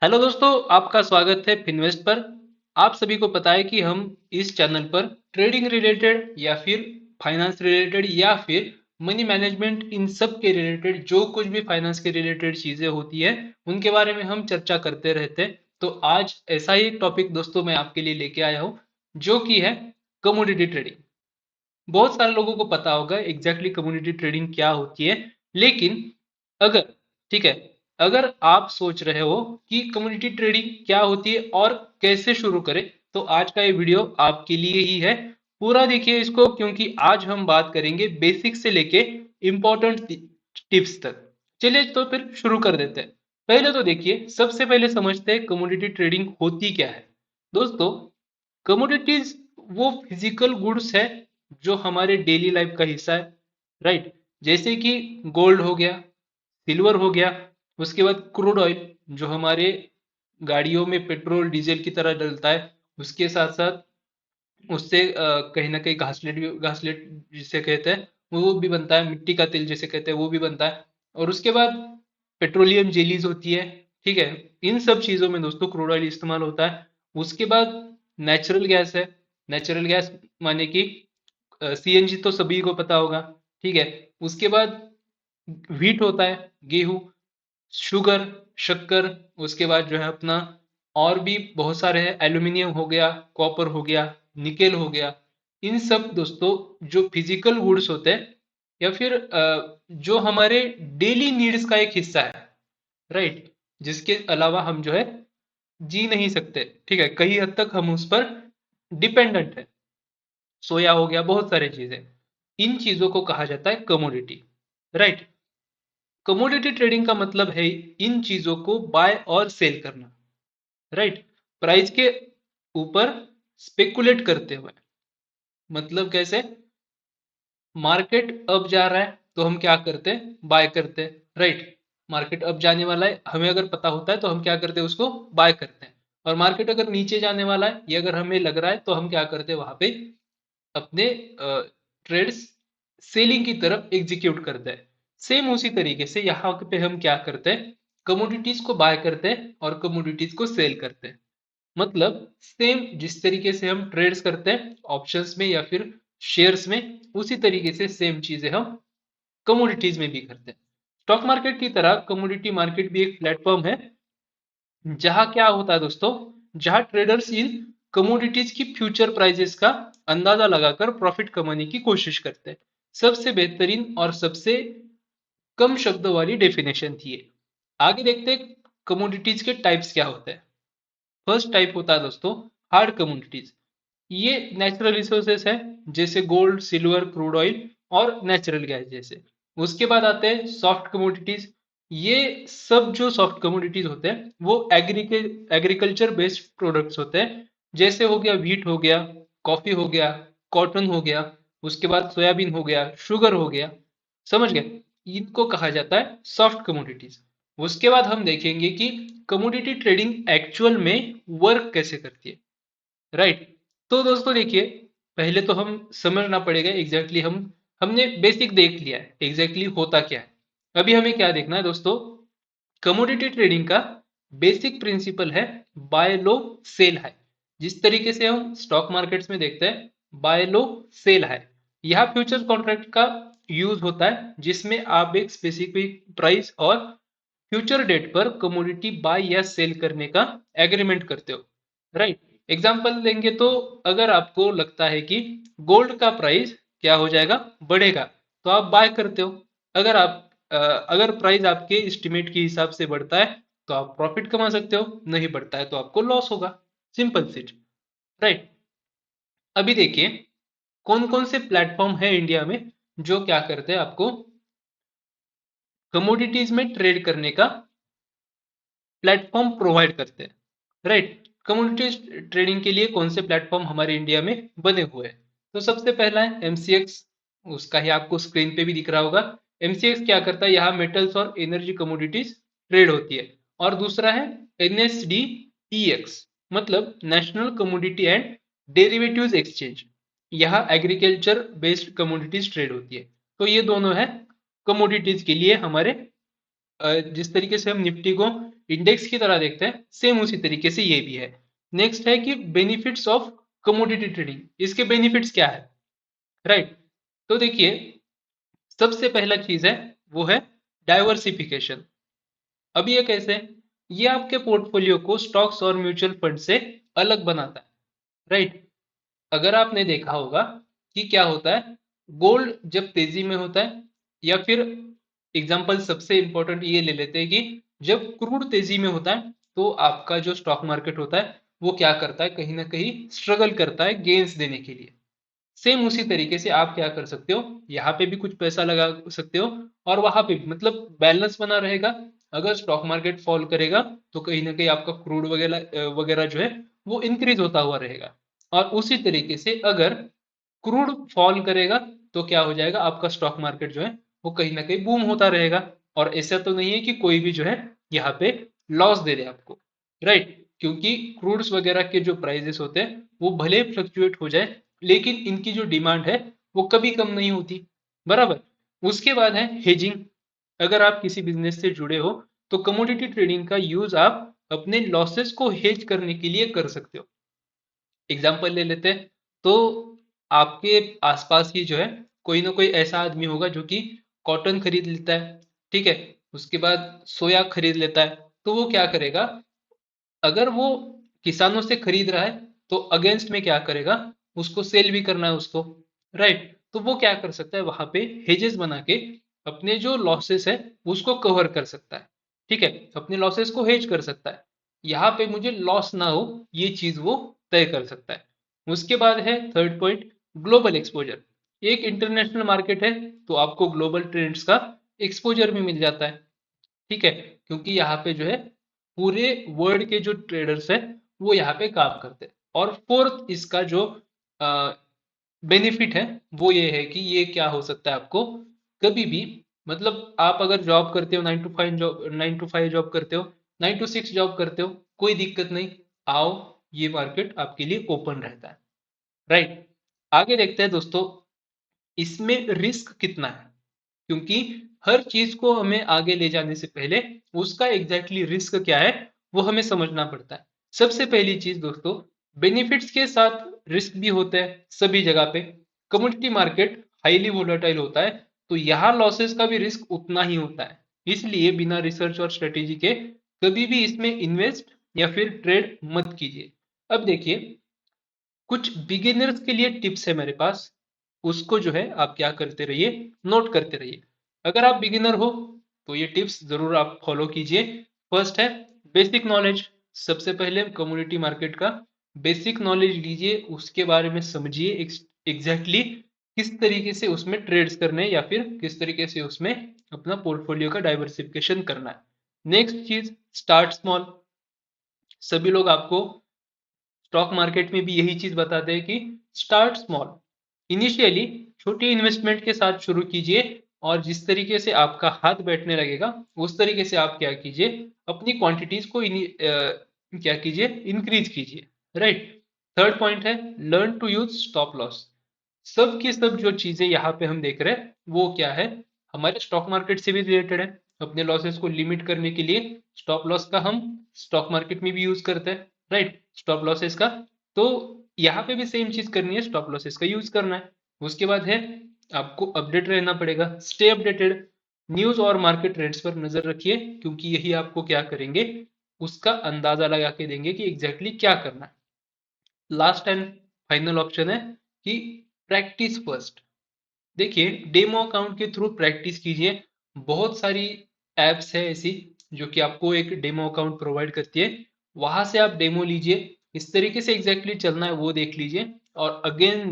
Hello दोस्तों, आपका स्वागत है फिनवेस्ट पर। आप सभी को पता है कि हम इस चैनल पर ट्रेडिंग रिलेटेड या फिर फाइनेंस रिलेटेड या फिर मनी मैनेजमेंट, इन सब के रिलेटेड जो कुछ भी फाइनेंस के रिलेटेड चीजें होती है उनके बारे में हम चर्चा करते रहते हैं। तो आज ऐसा ही एक टॉपिक दोस्तों मैं आपके लिए लेके आया हूँ, जो कि है कमोडिटी ट्रेडिंग। बहुत सारे लोगों को पता होगा एग्जैक्टली कम्युनिटी ट्रेडिंग क्या होती है, लेकिन अगर ठीक है, अगर आप सोच रहे हो कि कम्युनिटी ट्रेडिंग क्या होती है और कैसे शुरू करें, तो आज का ये वीडियो आपके लिए ही है। पूरा देखिए इसको, क्योंकि आज हम बात करेंगे बेसिक से लेके इंपॉर्टेंट टिप्स तक। चलिए तो फिर शुरू कर देते हैं। पहले तो देखिए, सबसे पहले समझते हैं कमोडिटी ट्रेडिंग होती क्या है। दोस्तों, कमोडिटीज वो फिजिकल गुड्स है जो हमारे डेली लाइफ का हिस्सा है, राइट। जैसे कि गोल्ड हो गया, सिल्वर हो गया, उसके बाद क्रूड ऑयल जो हमारे गाड़ियों में पेट्रोल डीजल की तरह डलता है, उसके साथ साथ उससे कहीं ना कहीं घासलेट जिसे कहते हैं वो भी बनता है, मिट्टी का तेल जिसे कहते हैं वो भी बनता है। और उसके बाद पेट्रोलियम जेलीज होती है, ठीक है। इन सब चीजों में दोस्तों क्रूड ऑयल इस्तेमाल होता है। उसके बाद नेचुरल गैस है। नेचुरल गैस माने कि सीएनजी तो सभी को पता होगा, ठीक है। उसके बाद व्हीट होता है, गेहूं, शुगर, शक्कर। उसके बाद जो है अपना और भी बहुत सारे हैं, एल्यूमिनियम हो गया, कॉपर हो गया, निकेल हो गया। इन सब दोस्तों जो फिजिकल गुड्स होते हैं या फिर जो हमारे डेली नीड्स का एक हिस्सा है, राइट, जिसके अलावा हम जो है जी नहीं सकते, ठीक है। कई हद तक हम उस पर डिपेंडेंट है। सोया हो गया, बहुत सारी चीजें। इन चीजों को कहा जाता है कमोडिटी, राइट। कमोडिटी ट्रेडिंग का मतलब है इन चीजों को बाय और सेल करना, राइट। प्राइस के ऊपर स्पेकुलेट करते हुए। मतलब कैसे? मार्केट अप जा रहा है तो हम क्या करते हैं? बाय करते हैं, राइट। मार्केट अप जाने वाला है, हमें अगर पता होता है तो हम क्या करते हैं? उसको बाय करते हैं। और मार्केट अगर नीचे जाने वाला है ये अगर हमें लग रहा है तो हम क्या करते हैं? वहां पे अपने ट्रेड्स सेलिंग की तरफ एग्जीक्यूट करते हैं। सेम उसी तरीके से यहाँ पे हम क्या करते हैं? कमोडिटीज को बाय करते हैं और कमोडिटीज को सेल करते हैं। मतलब सेम जिस तरीके से हम ट्रेड्स करते हैं ऑप्शंस में या फिर शेयर्स में, उसी तरीके से सेम चीजें हम कमोडिटीज में भी करते हैं। स्टॉक मार्केट की तरह कमोडिटी मार्केट भी एक प्लेटफॉर्म है, जहां क्या होता है दोस्तों, जहां ट्रेडर्स इन कमोडिटीज की फ्यूचर प्राइजेस का अंदाजा लगाकर प्रॉफिट कमाने की कोशिश करते हैं। सबसे बेहतरीन और सबसे कम शब्द वाली डेफिनेशन थी ये। आगे देखते हैं कमोडिटीज के टाइप्स क्या होते हैं। फर्स्ट टाइप होता है दोस्तों हार्ड कमोडिटीज। ये नेचुरल रिसोर्सेस है, जैसे गोल्ड, सिल्वर, क्रूड ऑयल और नेचुरल गैस जैसे। उसके बाद आते हैं सॉफ्ट कमोडिटीज। ये सब जो सॉफ्ट कमोडिटीज होते हैं वो एग्रीकल्चर बेस्ड प्रोडक्ट्स होते हैं। जैसे हो गया व्हीट हो गया, कॉफी हो गया, कॉटन हो गया, उसके बाद सोयाबीन हो गया, शुगर हो गया। समझ गए? इनको कहा जाता है सॉफ्ट कमोडिटीज। उसके बाद हम देखेंगे कि कमोडिटी ट्रेडिंग एक्चुअल में वर्क कैसे करती है, राइट। तो दोस्तों देखिए, पहले तो हम समझना पड़ेगा एग्जैक्टली हमने बेसिक देख लिया है एग्जैक्टली होता क्या है। अभी हमें क्या देखना है दोस्तों? कमोडिटी ट्रेडिंग का बेसिक प्रिंसिपल है बाय लो सेल हाई। जिस तरीके से हम स्टॉक मार्केट्स में देखते हैं बाय लो सेल हाई, यह फ्यूचर कॉन्ट्रैक्ट का यूज होता है, जिसमें आप एक स्पेसिफिक प्राइस और फ्यूचर डेट पर कमोडिटी बाय या सेल करने का एग्रीमेंट करते हो, राइट। एग्जाम्पल देंगे तो अगर आपको लगता है कि गोल्ड का प्राइस क्या हो जाएगा? बढ़ेगा, तो आप बाय करते हो। अगर आप अगर प्राइस आपके एस्टिमेट के हिसाब से बढ़ता है तो आप प्रॉफिट कमा सकते हो, नहीं बढ़ता है तो आपको लॉस होगा। Simple sit, right. अभी देखिए कौन कौन से प्लेटफॉर्म है इंडिया में जो क्या करते हैं, आपको कमोडिटीज में ट्रेड करने का प्लेटफॉर्म प्रोवाइड करते हैं, राइट। कमोडिटीज ट्रेडिंग के लिए कौन से प्लेटफॉर्म हमारे इंडिया में बने हुए हैं? तो सबसे पहला है एमसीएक्स। उसका ही आपको स्क्रीन पे भी दिख रहा होगा। एमसीएक्स क्या करता है? यहाँ मेटल्स और एनर्जी कमोडिटीज ट्रेड होती है। और दूसरा है एनएसडीईएक्स, मतलब national commodity and derivatives exchange. यहाँ एग्रीकल्चर बेस्ड कमोडिटीज ट्रेड होती है। तो ये दोनों है कमोडिटीज के लिए हमारे जिस तरीके से हम निफ्टी को इंडेक्स की तरह देखते हैं, सेम उसी तरीके से ये भी है। नेक्स्ट है कि बेनिफिट्स ऑफ कमोडिटी ट्रेडिंग, इसके बेनिफिट्स क्या है, राइट। तो देखिए, सबसे पहला चीज है वो है डाइवर्सिफिकेशन। अब ये कैसे? ये आपके पोर्टफोलियो को स्टॉक्स और म्यूचुअल फंड से अलग बनाता है, राइट। अगर आपने देखा होगा कि क्या होता है, गोल्ड जब तेजी में होता है, या फिर एग्जांपल सबसे इंपॉर्टेंट ये ले लेते हैं कि जब क्रूड तेजी में होता है तो आपका जो स्टॉक मार्केट होता है वो क्या करता है, कहीं ना कहीं स्ट्रगल करता है गेन्स देने के लिए। सेम उसी तरीके से आप क्या कर सकते हो, यहाँ पे भी कुछ पैसा लगा सकते हो और वहां पे भी, मतलब बैलेंस बना रहेगा। अगर स्टॉक मार्केट फॉल करेगा तो कहीं ना कहीं आपका क्रूड वगैरह वगैरह जो है वो इंक्रीज होता हुआ रहेगा। और उसी तरीके से अगर क्रूड फॉल करेगा तो क्या हो जाएगा, आपका स्टॉक मार्केट जो है वो कहीं ना कहीं बूम होता रहेगा। और ऐसा तो नहीं है कि कोई भी जो है यहाँ पे लॉस दे दे आपको, राइट। क्योंकि क्रूड्स वगैरह के जो प्राइजेस होते हैं वो भले फ्लक्चुएट हो जाए, लेकिन इनकी जो डिमांड है वो कभी कम नहीं होती, बराबर। उसके बाद है हेजिंग। अगर आप किसी बिजनेस से जुड़े हो तो कमोडिटी ट्रेडिंग का यूज आप अपने लॉसेस को हेज करने के लिए कर सकते हो। एग्जाम्पल ले लेते हैं, तो आपके आसपास ही जो है कोई ना कोई ऐसा आदमी होगा जो कि कॉटन खरीद लेता है, ठीक है, उसके बाद सोया खरीद लेता है। तो वो क्या करेगा, अगर वो किसानों से खरीद रहा है तो अगेंस्ट में क्या करेगा, उसको सेल भी करना है उसको, राइट। तो वो क्या कर सकता है, वहां पे हेजेस बना के अपने जो लॉसेस है उसको कवर कर सकता है, ठीक है, अपने लॉसेस को हेज कर सकता है। यहाँ पे मुझे लॉस ना हो ये चीज वो तय कर सकता है। उसके बाद है थर्ड पॉइंट, ग्लोबल एक्सपोजर। एक इंटरनेशनल मार्केट है तो आपको ग्लोबल ट्रेंड्स का एक्सपोजर भी मिल जाता है, ठीक है, क्योंकि यहाँ पे जो है पूरे वर्ल्ड के जो ट्रेडर्स हैं वो यहाँ पे काम करते हैं। और फोर्थ इसका जो बेनिफिट है वो ये है कि ये क्या हो सकता है आपको, कभी भी, मतलब आप अगर जॉब करते हो, 9 to 5 जॉब करते हो, 9 to 6 जॉब करते हो, कोई दिक्कत नहीं, आओ, ये मार्केट आपके लिए ओपन रहता है, राइट। आगे देखते हैं दोस्तों, इसमें रिस्क कितना है, क्योंकि हर चीज को हमें आगे ले जाने से पहले उसका एग्जैक्टली रिस्क क्या है वो हमें समझना पड़ता है। सबसे पहली चीज दोस्तों, बेनिफिट्स के साथ रिस्क भी होते हैं सभी जगह पे। कमोडिटी मार्केट हाईली वोलेटाइल होता है, तो यहाँ लॉसेस का भी रिस्क उतना ही होता है। इसलिए बिना रिसर्च और स्ट्रेटेजी के कभी भी इसमें इन्वेस्ट या फिर ट्रेड मत कीजिए। अब देखिए, कुछ बिगिनर्स के लिए टिप्स है मेरे पास, उसको जो है आप क्या करते रहिए, नोट करते रहिए। अगर आप बिगिनर हो तो ये टिप्स जरूर आप फॉलो कीजिए। फर्स्ट है बेसिक नॉलेज। सबसे पहले कम्युनिटी मार्केट का बेसिक नॉलेज लीजिए, उसके बारे में समझिए एग्जैक्टली किस तरीके से उसमें ट्रेड्स करने हैं या फिर किस तरीके से उसमें अपना पोर्टफोलियो का डाइवर्सिफिकेशन करना है। नेक्स्ट चीज, स्टार्ट स्मॉल। सभी लोग आपको स्टॉक मार्केट में भी यही चीज बताते हैं कि स्टार्ट स्मॉल, इनिशियली छोटी इन्वेस्टमेंट के साथ शुरू कीजिए। और जिस तरीके से आपका हाथ बैठने लगेगा उस तरीके से आप क्या कीजिए, अपनी क्वांटिटीज को क्या कीजिए, इंक्रीज कीजिए, राइट। थर्ड पॉइंट है learn to use stop loss. सब की सब जो चीजें यहाँ पे हम देख रहे हैं वो क्या है, हमारे स्टॉक मार्केट से भी रिलेटेड है। अपने लॉसेस को लिमिट करने के लिए स्टॉप लॉस का हम स्टॉक मार्केट में भी यूज करते हैं, राइट, स्टॉप लॉसेस का। तो यहाँ पे भी सेम चीज करनी है, स्टॉप लॉसेस का यूज करना है। उसके बाद है आपको अपडेट रहना पड़ेगा, स्टे अपडेटेड। न्यूज और मार्केट ट्रेंड्स पर नजर रखिए, क्योंकि यही आपको क्या करेंगे, उसका अंदाजा लगा के देंगे कि एग्जैक्टली क्या करना है। लास्ट एंड फाइनल ऑप्शन है कि प्रैक्टिस फर्स्ट। देखिए, डेमो अकाउंट के थ्रू प्रैक्टिस कीजिए। बहुत सारी एप्स है ऐसी जो कि आपको एक डेमो अकाउंट प्रोवाइड करती है, वहां से आप डेमो लीजिए, इस तरीके से एग्जैक्टली चलना है वो देख लीजिए। और अगेन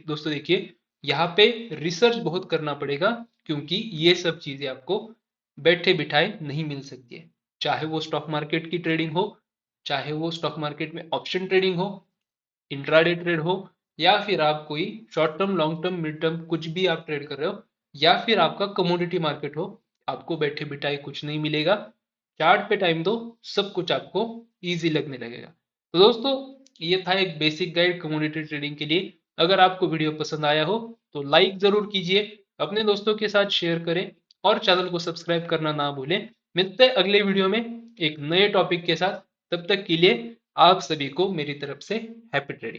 दोस्तों देखिए, यहाँ पे रिसर्च बहुत करना पड़ेगा, क्योंकि ये सब चीजें आपको बैठे बिठाए नहीं मिल सकती है। चाहे वो स्टॉक मार्केट की ट्रेडिंग हो, चाहे वो स्टॉक मार्केट में ऑप्शन ट्रेडिंग हो, इंट्राडे ट्रेड हो, या फिर आप कोई short term, long term, mid term कुछ भी आप ट्रेड कर रहे हो, या फिर आपका कमोडिटी मार्केट हो, आपको बैठे बिठाए कुछ नहीं मिलेगा। चार्ट पे टाइम दो, सब कुछ आपको इजी लगने लगेगा। तो दोस्तों, ये था एक बेसिक गाइड कमोडिटी ट्रेडिंग के लिए। अगर आपको वीडियो पसंद आया हो तो लाइक जरूर कीजिए, अपने दोस्तों के साथ शेयर करें और चैनल को सब्सक्राइब करना ना भूलें। मिलते हैं अगले वीडियो में। एक नए टॉपिक के साथ। तब तक के लिए आप सभी को मेरी तरफ से हैप्पी ट्रेडिंग।